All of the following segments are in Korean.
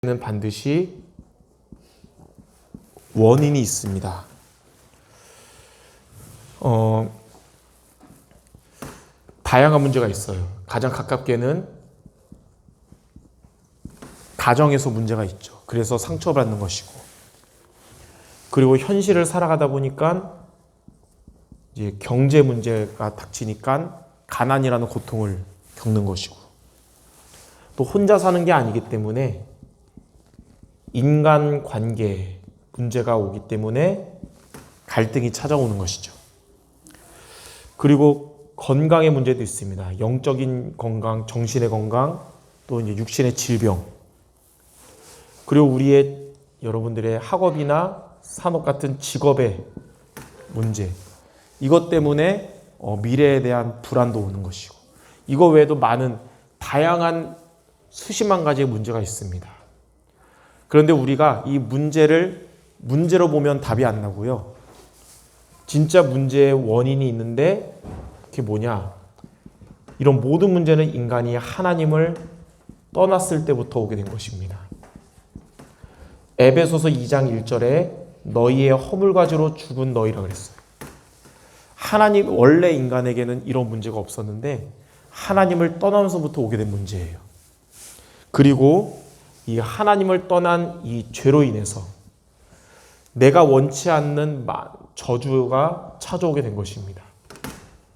는 반드시 원인이 있습니다. 다양한 문제가 있어요. 가장 가깝게는 가정에서 문제가 있죠. 그래서 상처받는 것이고, 그리고 현실을 살아가다 보니까 이제 경제 문제가 닥치니까 가난이라는 고통을 겪는 것이고, 또 혼자 사는 게 아니기 때문에 인간관계 문제가 오기 때문에 갈등이 찾아오는 것이죠. 그리고 건강의 문제도 있습니다. 영적인 건강, 정신의 건강, 또 이제 육신의 질병. 그리고 우리의 여러분들의 학업이나 산업 같은 직업의 문제. 이것 때문에 미래에 대한 불안도 오는 것이고, 이거 외에도 많은 다양한 수십만 가지의 문제가 있습니다. 그런데 우리가 이 문제를 문제로 보면 답이 안 나고요. 진짜 문제의 원인이 있는데 그게 뭐냐? 이런 모든 문제는 인간이 하나님을 떠났을 때부터 오게 된 것입니다. 에베소서 2장 1절에 너희의 허물가지로 죽은 너희라 그랬어요. 하나님, 원래 인간에게는 이런 문제가 없었는데 하나님을 떠나면서부터 오게 된 문제예요. 그리고 이 하나님을 떠난 이 죄로 인해서 내가 원치 않는 저주가 찾아오게 된 것입니다.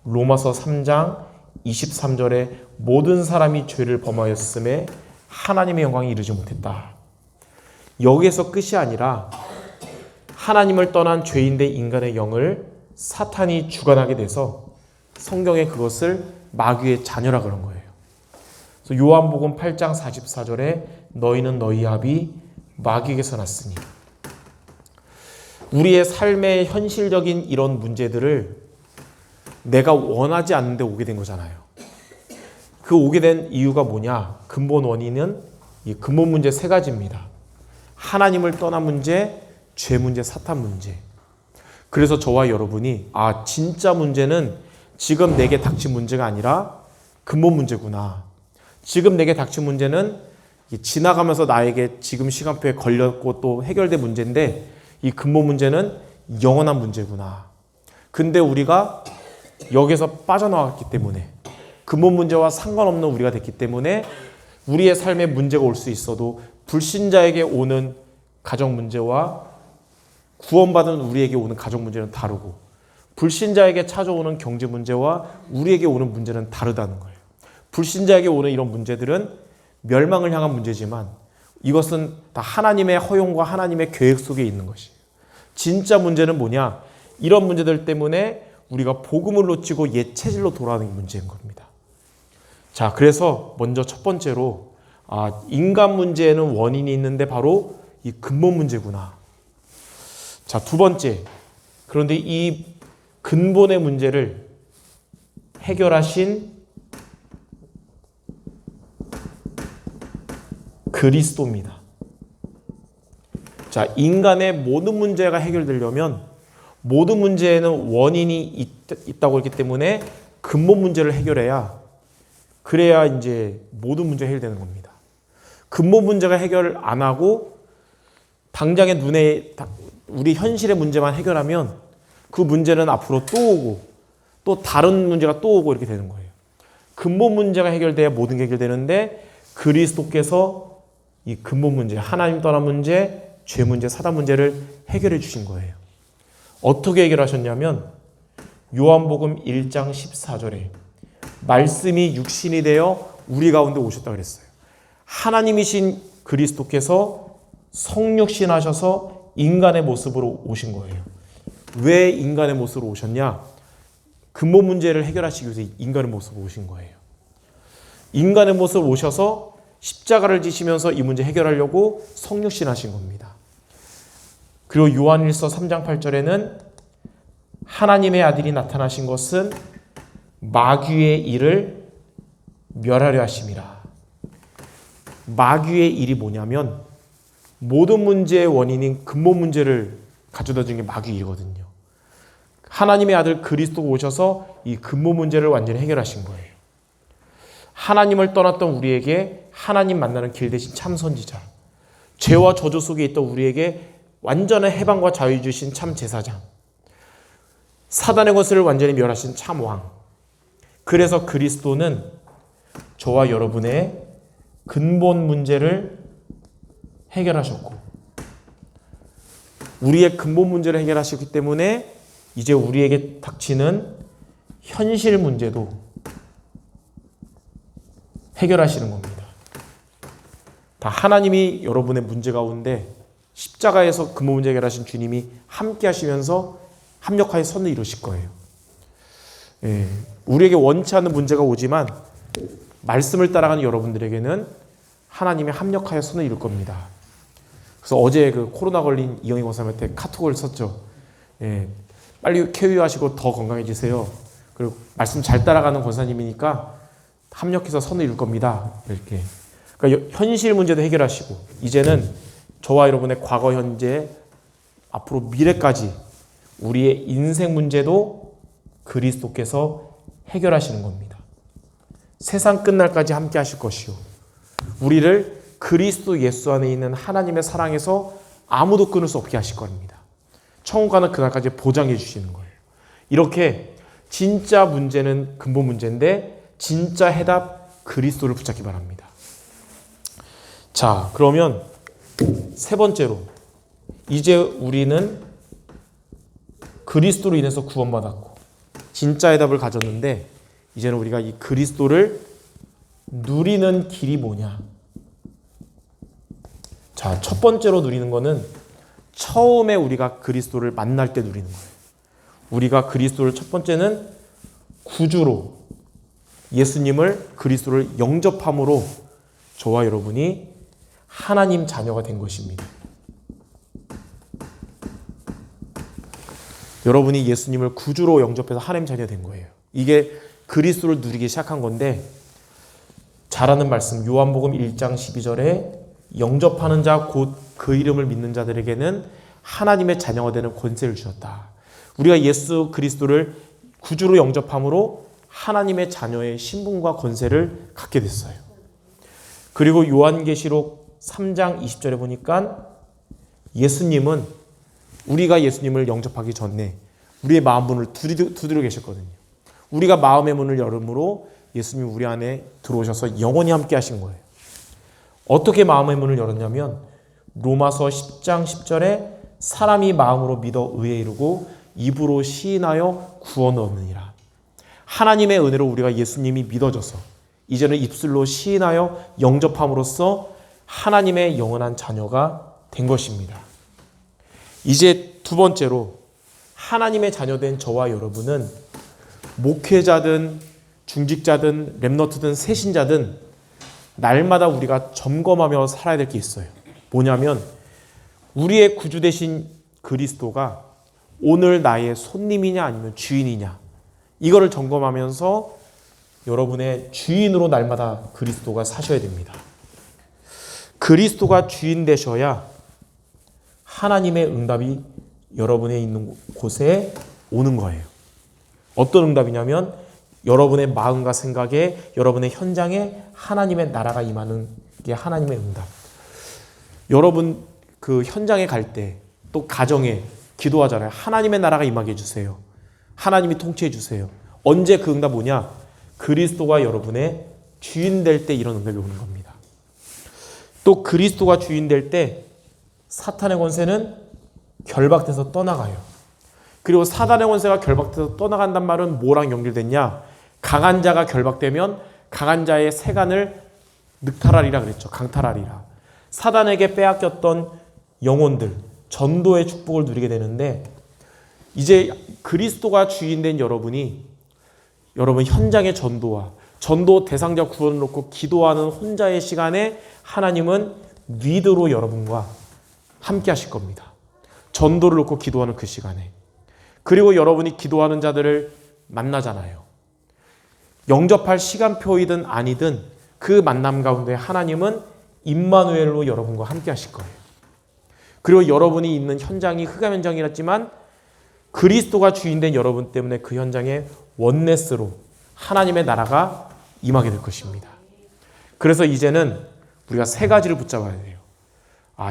로마서 3장 23절에 모든 사람이 죄를 범하였음에 하나님의 영광이 이르지 못했다. 여기에서 끝이 아니라 하나님을 떠난 죄인된 인간의 영을 사탄이 주관하게 돼서 성경에 그것을 마귀의 자녀라 그런 거예요. 그래서 요한복음 8장 44절에 너희는 너희 아비 마귀에게서 났으니, 우리의 삶의 현실적인 이런 문제들을 내가 원하지 않는데 오게 된 거잖아요. 그 오게 된 이유가 뭐냐? 근본 원인은 이 근본 문제 세 가지입니다. 하나님을 떠난 문제, 죄 문제, 사탄 문제. 그래서 저와 여러분이 진짜 문제는 지금 내게 닥친 문제가 아니라 근본 문제구나. 지금 내게 닥친 문제는 지나가면서 나에게 지금 시간표에 걸렸고 또 해결된 문제인데 이 근본 문제는 영원한 문제구나. 근데 우리가 여기서 빠져나왔기 때문에, 근본 문제와 상관없는 우리가 됐기 때문에 우리의 삶에 문제가 올 수 있어도 불신자에게 오는 가정 문제와 구원받은 우리에게 오는 가정 문제는 다르고, 불신자에게 찾아오는 경제 문제와 우리에게 오는 문제는 다르다는 거예요. 불신자에게 오는 이런 문제들은 멸망을 향한 문제지만 이것은 다 하나님의 허용과 하나님의 계획 속에 있는 것이에요. 진짜 문제는 뭐냐? 이런 문제들 때문에 우리가 복음을 놓치고 옛 체질로 돌아가는 문제인 겁니다. 자, 그래서 먼저 첫 번째로 인간 문제에는 원인이 있는데 바로 이 근본 문제구나. 자, 두 번째, 그런데 이 근본의 문제를 해결하신 그리스도입니다. 자, 인간의 모든 문제가 해결되려면 모든 문제에는 원인이 있다고 했기 때문에 근본 문제를 해결해야, 그래야 이제 모든 문제가 해결되는 겁니다. 근본 문제가 해결 안 하고 당장의 눈에 우리 현실의 문제만 해결하면 그 문제는 앞으로 또 오고 또 다른 문제가 또 오고 이렇게 되는 거예요. 근본 문제가 해결돼야 모든 게 해결되는데 그리스도께서 이 근본 문제, 하나님 떠난 문제, 죄 문제, 사단 문제를 해결해 주신 거예요. 어떻게 해결하셨냐면 요한복음 1장 14절에 말씀이 육신이 되어 우리 가운데 오셨다 그랬어요. 하나님이신 그리스도께서 성육신하셔서 인간의 모습으로 오신 거예요. 왜 인간의 모습으로 오셨냐? 근본 문제를 해결하시기 위해서 인간의 모습으로 오신 거예요. 인간의 모습으로 오셔서 십자가를 지시면서 이 문제 해결하려고 성육신하신 겁니다. 그리고 요한일서 3장 8절에는 하나님의 아들이 나타나신 것은 마귀의 일을 멸하려 하심이라. 마귀의 일이 뭐냐면 모든 문제의 원인인 근본 문제를 가져다 준 게 마귀의 일이거든요. 하나님의 아들 그리스도가 오셔서 이 근본 문제를 완전히 해결하신 거예요. 하나님을 떠났던 우리에게 하나님 만나는 길 대신 참 선지자, 죄와 저주 속에 있던 우리에게 완전한 해방과 자유 주신 참 제사장, 사단의 것을 완전히 멸하신 참 왕. 그래서 그리스도는 저와 여러분의 근본 문제를 해결하셨고, 우리의 근본 문제를 해결하셨기 때문에 이제 우리에게 닥치는 현실 문제도 해결하시는 겁니다. 다 하나님이 여러분의 문제 가운데 십자가에서 근본 문제 해결하신 주님이 함께 하시면서 합력하여 선을 이루실 거예요. 우리에게 원치 않는 문제가 오지만 말씀을 따라가는 여러분들에게는 하나님이 합력하여 선을 이룰 겁니다. 그래서 어제 그 코로나 걸린 이영희 권사님한테 카톡을 썼죠. 빨리 쾌유하시고 더 건강해지세요. 그리고 말씀 잘 따라가는 권사님이니까 합력해서 선을 이룰 겁니다. 이렇게. 그러니까 현실 문제도 해결하시고 이제는 저와 여러분의 과거, 현재, 앞으로 미래까지 우리의 인생 문제도 그리스도께서 해결하시는 겁니다. 세상 끝날까지 함께 하실 것이요. 우리를 그리스도 예수 안에 있는 하나님의 사랑에서 아무도 끊을 수 없게 하실 겁니다. 천국 가는 그날까지 보장해 주시는 거예요. 이렇게 진짜 문제는 근본 문제인데 진짜 해답 그리스도를 붙잡기 바랍니다. 자, 그러면 세 번째로 이제 우리는 그리스도로 인해서 구원받았고 진짜 해답을 가졌는데 이제는 우리가 이 그리스도를 누리는 길이 뭐냐? 자, 첫 번째로 누리는 거는 처음에 우리가 그리스도를 만날 때 누리는 거예요. 우리가 그리스도를 첫 번째는 구주로 예수님을 그리스도를 영접함으로 저와 여러분이 하나님 자녀가 된 것입니다. 여러분이 예수님을 구주로 영접해서 하나님 자녀가 된 거예요. 이게 그리스도를 누리기 시작한 건데 잘하는 말씀 요한복음 1장 12절에 영접하는 자 곧 그 이름을 믿는 자들에게는 하나님의 자녀가 되는 권세를 주셨다. 우리가 예수 그리스도를 구주로 영접함으로 하나님의 자녀의 신분과 권세를 갖게 됐어요. 그리고 요한계시록 3장 20절에 보니까 예수님은 우리가 예수님을 영접하기 전에 우리의 마음 문을 두드려 계셨거든요. 우리가 마음의 문을 열음으로 예수님이 우리 안에 들어오셔서 영원히 함께 하신 거예요. 어떻게 마음의 문을 열었냐면 로마서 10장 10절에 사람이 마음으로 믿어 의에 이르고 입으로 시인하여 구원을 얻느니라. 하나님의 은혜로 우리가 예수님이 믿어져서 이제는 입술로 시인하여 영접함으로써 하나님의 영원한 자녀가 된 것입니다. 이제 두 번째로 하나님의 자녀된 저와 여러분은 목회자든 중직자든 렘넌트든 새신자든 날마다 우리가 점검하며 살아야 될 게 있어요. 뭐냐면 우리의 구주 되신 그리스도가 오늘 나의 손님이냐 아니면 주인이냐 이거를 점검하면서 여러분의 주인으로 날마다 그리스도가 사셔야 됩니다. 그리스도가 주인 되셔야 하나님의 응답이 여러분의 있는 곳에 오는 거예요. 어떤 응답이냐면 여러분의 마음과 생각에 여러분의 현장에 하나님의 나라가 임하는 게 하나님의 응답. 여러분 그 현장에 갈 때 또 가정에 기도하잖아요. 하나님의 나라가 임하게 해주세요. 하나님이 통치해 주세요. 언제 그 응답 오냐? 그리스도가 여러분의 주인 될 때 이런 응답이 오는 겁니다. 또 그리스도가 주인 될 때 사탄의 권세는 결박돼서 떠나가요. 그리고 사단의 권세가 결박돼서 떠나간단 말은 뭐랑 연결됐냐? 강한 자가 결박되면 강한 자의 세간을 늑탈하리라 그랬죠. 강탈하리라. 사단에게 빼앗겼던 영혼들, 전도의 축복을 누리게 되는데 이제 그리스도가 주인된 여러분이 여러분 현장의 전도와 전도 대상자 구원을 놓고 기도하는 혼자의 시간에 하나님은 리더로 여러분과 함께 하실 겁니다. 전도를 놓고 기도하는 그 시간에. 그리고 여러분이 기도하는 자들을 만나잖아요. 영접할 시간표이든 아니든 그 만남 가운데 하나님은 임마누엘로 여러분과 함께 하실 거예요. 그리고 여러분이 있는 현장이 흑암 현장이었지만 그리스도가 주인된 여러분 때문에 그 현장에 원네스로 하나님의 나라가 임하게 될 것입니다. 그래서 이제는 우리가 세 가지를 붙잡아야 돼요.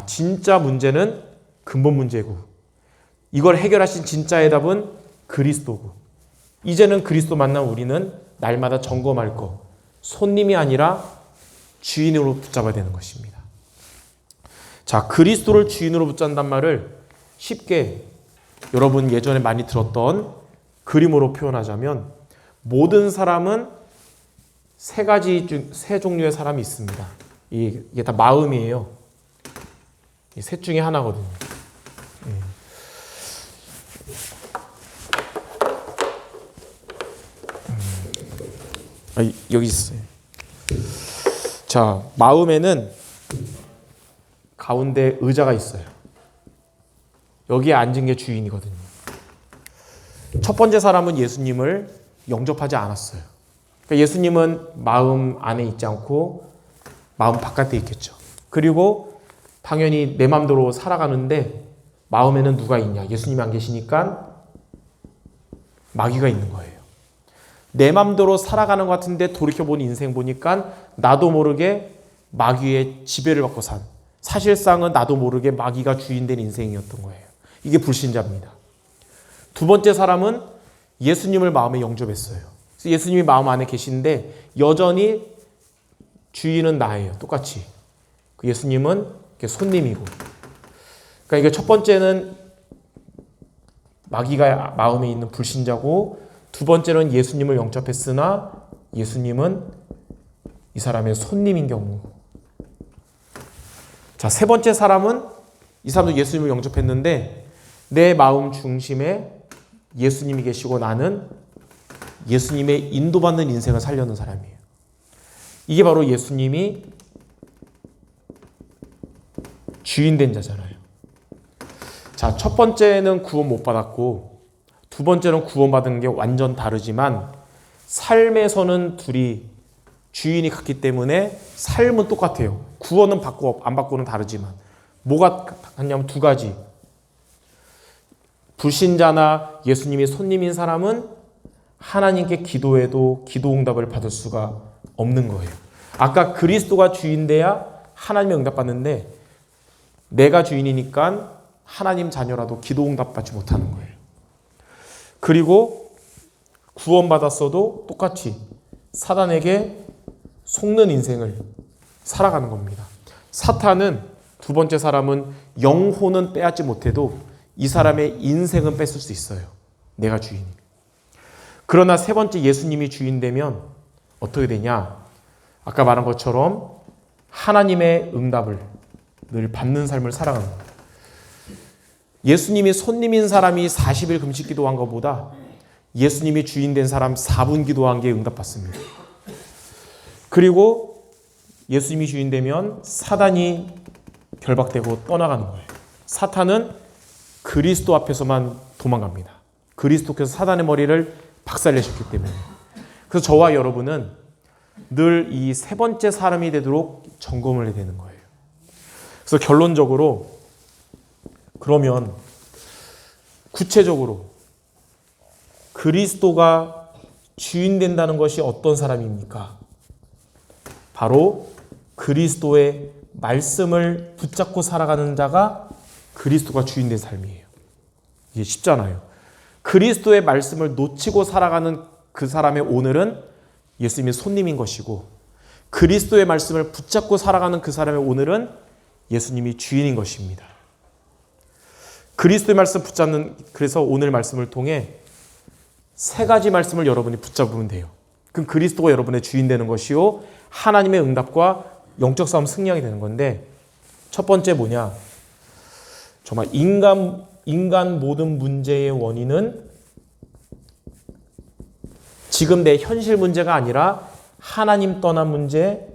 진짜 문제는 근본 문제고 이걸 해결하신 진짜의 답은 그리스도고 이제는 그리스도 만난 우리는 날마다 점검할 거 손님이 아니라 주인으로 붙잡아야 되는 것입니다. 자, 그리스도를 주인으로 붙잡는단 말을 쉽게 여러분 예전에 많이 들었던 그림으로 표현하자면 모든 사람은 세 종류의 사람이 있습니다. 이게 다 마음이에요. 셋 중에 하나거든요. 여기 있어요. 자, 마음에는 가운데 의자가 있어요. 여기에 앉은 게 주인이거든요. 첫 번째 사람은 예수님을 영접하지 않았어요. 그러니까 예수님은 마음 안에 있지 않고 마음 바깥에 있겠죠. 그리고 당연히 내 마음대로 살아가는데 마음에는 누가 있냐? 예수님이 안 계시니까 마귀가 있는 거예요. 내 마음대로 살아가는 것 같은데 돌이켜보니 인생 보니까 나도 모르게 마귀의 지배를 받고 산 사실상은 나도 모르게 마귀가 주인된 인생이었던 거예요. 이게 불신자입니다. 두 번째 사람은 예수님을 마음에 영접했어요. 그래서 예수님이 마음 안에 계신데 여전히 주인은 나예요. 똑같이. 예수님은 손님이고. 그러니까 이게 첫 번째는 마귀가 마음에 있는 불신자고 두 번째는 예수님을 영접했으나 예수님은 이 사람의 손님인 경우. 자, 세 번째 사람은 이 사람도 예수님을 영접했는데 내 마음 중심에 예수님이 계시고 나는 예수님의 인도받는 인생을 살려는 사람이에요. 이게 바로 예수님이 주인된 자잖아요. 자, 첫 번째는 구원 못 받았고 두 번째는 구원받은 게 완전 다르지만 삶에서는 둘이 주인이 같기 때문에 삶은 똑같아요. 구원은 받고 안 받고는 다르지만 뭐가 같냐면 두 가지. 불신자나 예수님이 손님인 사람은 하나님께 기도해도 기도 응답을 받을 수가 없는 거예요. 아까 그리스도가 주인돼야 하나님의 응답받는데 내가 주인이니까 하나님 자녀라도 기도 응답받지 못하는 거예요. 그리고 구원받았어도 똑같이 사단에게 속는 인생을 살아가는 겁니다. 사탄은 두 번째 사람은 영혼은 빼앗지 못해도 이 사람의 인생은 뺏을 수 있어요. 내가 주인. 그러나 세 번째 예수님이 주인 되면 어떻게 되냐? 아까 말한 것처럼 하나님의 응답을 늘 받는 삶을 살아가는 거예요. 예수님이 손님인 사람이 40일 금식 기도한 것보다 예수님이 주인 된 사람 4분 기도한 게 응답받습니다. 그리고 예수님이 주인 되면 사단이 결박되고 떠나가는 거예요. 사탄은 그리스도 앞에서만 도망갑니다. 그리스도께서 사단의 머리를 박살내셨기 때문에. 그래서 저와 여러분은 늘 이 세 번째 사람이 되도록 점검을 해야 되는 거예요. 그래서 결론적으로 그러면 구체적으로 그리스도가 주인 된다는 것이 어떤 사람입니까? 바로 그리스도의 말씀을 붙잡고 살아가는 자가 그리스도가 주인 된 삶이에요. 이게 쉽잖아요. 그리스도의 말씀을 놓치고 살아가는 그 사람의 오늘은 예수님의 손님인 것이고 그리스도의 말씀을 붙잡고 살아가는 그 사람의 오늘은 예수님이 주인인 것입니다. 그리스도의 말씀 붙잡는 그래서 오늘 말씀을 통해 세 가지 말씀을 여러분이 붙잡으면 돼요. 그럼 그리스도가 여러분의 주인 되는 것이요 하나님의 응답과 영적 싸움 승리하게 되는 건데 첫 번째 뭐냐? 정말 인간 모든 문제의 원인은 지금 내 현실 문제가 아니라 하나님 떠난 문제,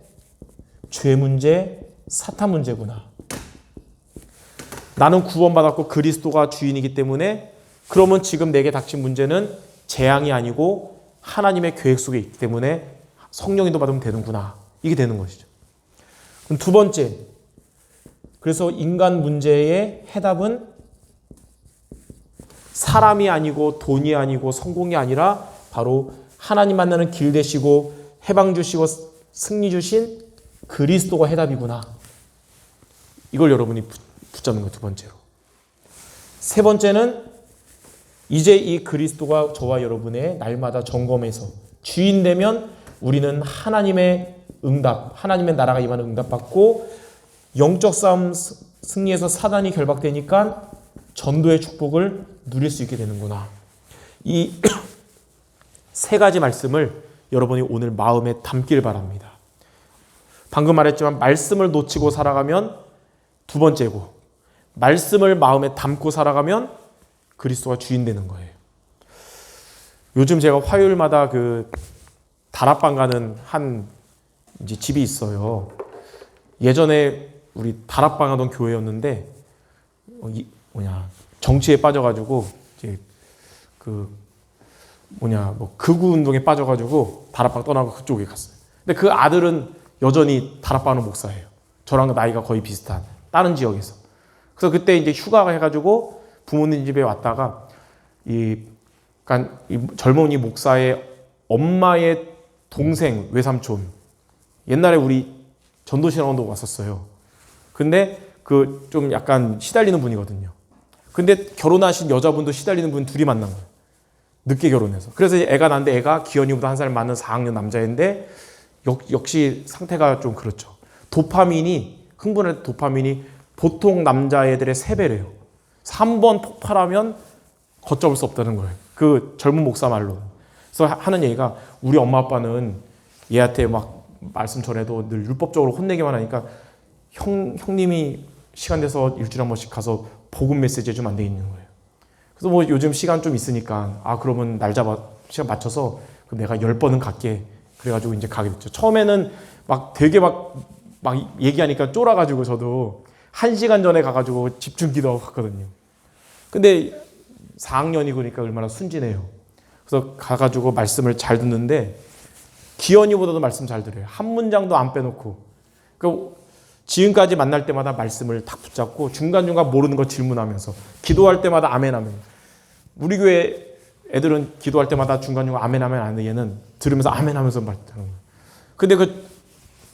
죄 문제, 사탄 문제구나. 나는 구원받았고 그리스도가 주인이기 때문에 그러면 지금 내게 닥친 문제는 재앙이 아니고 하나님의 계획 속에 있기 때문에 성령인도 받으면 되는구나. 이게 되는 것이죠. 그럼 두 번째, 그래서 인간 문제의 해답은 사람이 아니고 돈이 아니고 성공이 아니라 바로 하나님 만나는 길 되시고 해방 주시고 승리 주신 그리스도가 해답이구나. 이걸 여러분이 붙잡는 거예요. 두 번째로. 세 번째는 이제 이 그리스도가 저와 여러분의 날마다 점검해서 주인 되면 우리는 하나님의 응답, 하나님의 나라가 임하는 응답받고 영적 싸움 승리해서 사단이 결박되니까 전도의 축복을 누릴 수 있게 되는구나. 이 세 가지 말씀을 여러분이 오늘 마음에 담길 바랍니다. 방금 말했지만 말씀을 놓치고 살아가면 두 번째고, 말씀을 마음에 담고 살아가면 그리스도가 주인 되는 거예요. 요즘 제가 화요일마다 그 다락방 가는 한 이제 집이 있어요. 예전에 우리 다락방 하던 교회였는데 정치에 빠져가지고 이제 극우 운동에 빠져가지고 다락방 떠나고 그쪽에 갔어요. 근데 그 아들은 여전히 다락방 하는 목사예요. 저랑 나이가 거의 비슷한 다른 지역에서. 그래서 그때 이제 휴가가 해가지고 부모님 집에 왔다가 그러니까 이 젊은이 목사의 엄마의 동생 외삼촌, 옛날에 우리 전도신학원도 왔었어요. 근데 그 좀 약간 시달리는 분이거든요. 근데 결혼하신 여자분도 시달리는 분 둘이 만난 거예요. 늦게 결혼해서. 그래서 애가 낳는데 애가 기현이보다 한 살 많은 4학년 남자인데 역시 상태가 좀 그렇죠. 흥분할 때 도파민이 보통 남자애들의 3배래요. 3번 폭발하면 걷잡을 수 없다는 거예요. 그 젊은 목사 말로. 그래서 하는 얘기가 우리 엄마 아빠는 얘한테 막 말씀 전해도 늘 율법적으로 혼내기만 하니까 형님이 시간 돼서 일주일에 한 번씩 가서 복음 메시지 해주면 안 되겠는 거예요. 그래서 뭐 요즘 시간 좀 있으니까 그러면 날 잡아 시간 맞춰서 내가 10번은 갈게. 그래가지고 이제 가게 됐죠. 처음에는 막 되게 막 얘기하니까 쫄아가지고 저도 1시간 전에 가가지고 집중 기도하고 갔거든요. 근데 4학년이고 그러니까 얼마나 순진해요. 그래서 가가지고 말씀을 잘 듣는데 기현이보다도 말씀 잘 들어요. 한 문장도 안 빼놓고. 그러니까 지금까지 만날 때마다 말씀을 딱 붙잡고 중간중간 모르는 거 질문하면서 기도할 때마다 아멘 하면. 우리 교회 애들은 기도할 때마다 중간중간 아멘 하면 안 돼. 얘는 들으면서 아멘 하면서 말하는 거예요. 근데 그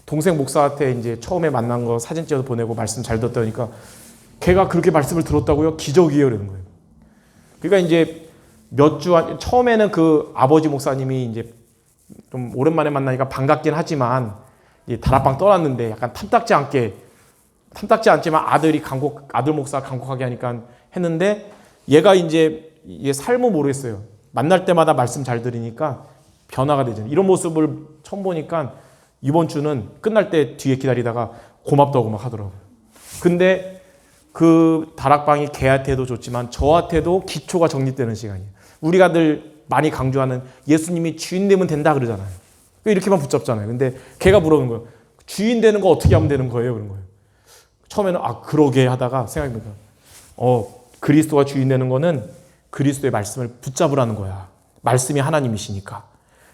동생 목사한테 이제 처음에 만난 거 사진 찍어서 보내고 말씀 잘 듣다니까 걔가 그렇게 말씀을 들었다고요? 기적이에요. 그러는 거예요. 그러니까 이제 처음에는 그 아버지 목사님이 이제 좀 오랜만에 만나니까 반갑긴 하지만 이제 다락방 떠났는데 약간 탐탁지 않지만 아들 목사 간곡하게 하니까 했는데 얘가 이제 얘 삶을 모르겠어요. 만날 때마다 말씀 잘 들으니까 변화가 되잖아요. 이런 모습을 처음 보니까 이번 주는 끝날 때 뒤에 기다리다가 고맙다고 막 하더라고요. 근데 그 다락방이 걔한테도 좋지만 저한테도 기초가 정립되는 시간이에요. 우리가 늘 많이 강조하는 예수님이 주인 되면 된다 그러잖아요. 이렇게만 붙잡잖아요. 근데 걔가 물어보는 거예요. 주인 되는 거 어떻게 하면 되는 거예요? 그런 거예요. 처음에는 그러게 하다가 생각해보니까 그리스도가 주인 되는 거는 그리스도의 말씀을 붙잡으라는 거야. 말씀이 하나님이시니까.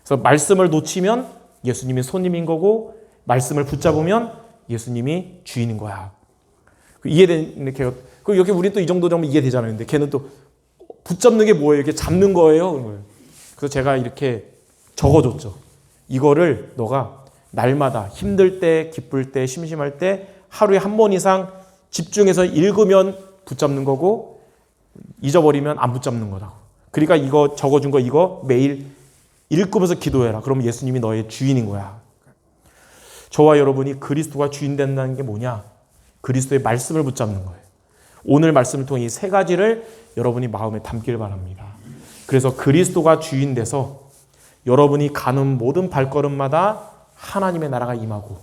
그래서 말씀을 놓치면 예수님이 손님인 거고 말씀을 붙잡으면 예수님이 주인인 거야. 이해되는 걔가 이렇게 우리 또 이 정도 되면 이해되잖아요. 근데 걔는 또 붙잡는 게 뭐예요? 이렇게 잡는 거예요. 그래서 제가 이렇게 적어줬죠. 이거를 너가 날마다 힘들 때, 기쁠 때, 심심할 때 하루에 한 번 이상 집중해서 읽으면 붙잡는 거고 잊어버리면 안 붙잡는 거라고. 그러니까 이거 적어준 거 이거 매일 읽으면서 기도해라. 그러면 예수님이 너의 주인인 거야. 저와 여러분이 그리스도가 주인 된다는 게 뭐냐? 그리스도의 말씀을 붙잡는 거예요. 오늘 말씀을 통해 이 3가지를 여러분이 마음에 담길 바랍니다. 그래서 그리스도가 주인 돼서 여러분이 가는 모든 발걸음마다 하나님의 나라가 임하고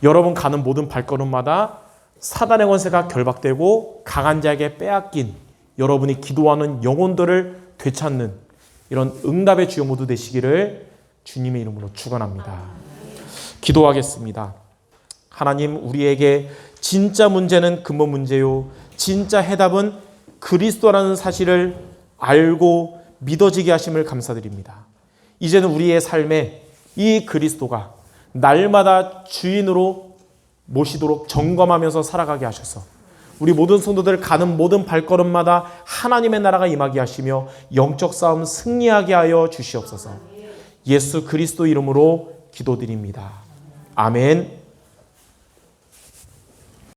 여러분 가는 모든 발걸음마다 사단의 권세가 결박되고 강한 자에게 빼앗긴 여러분이 기도하는 영혼들을 되찾는 이런 응답의 주역 모두 되시기를 주님의 이름으로 축원합니다. 기도하겠습니다. 하나님, 우리에게 진짜 문제는 근본 문제요, 진짜 해답은 그리스도라는 사실을 알고 믿어지게 하심을 감사드립니다. 이제는 우리의 삶에 이 그리스도가 날마다 주인으로 모시도록 점검하면서 살아가게 하셔서 우리 모든 성도들 가는 모든 발걸음마다 하나님의 나라가 임하게 하시며 영적 싸움 승리하게 하여 주시옵소서. 예수 그리스도 이름으로 기도드립니다. 아멘.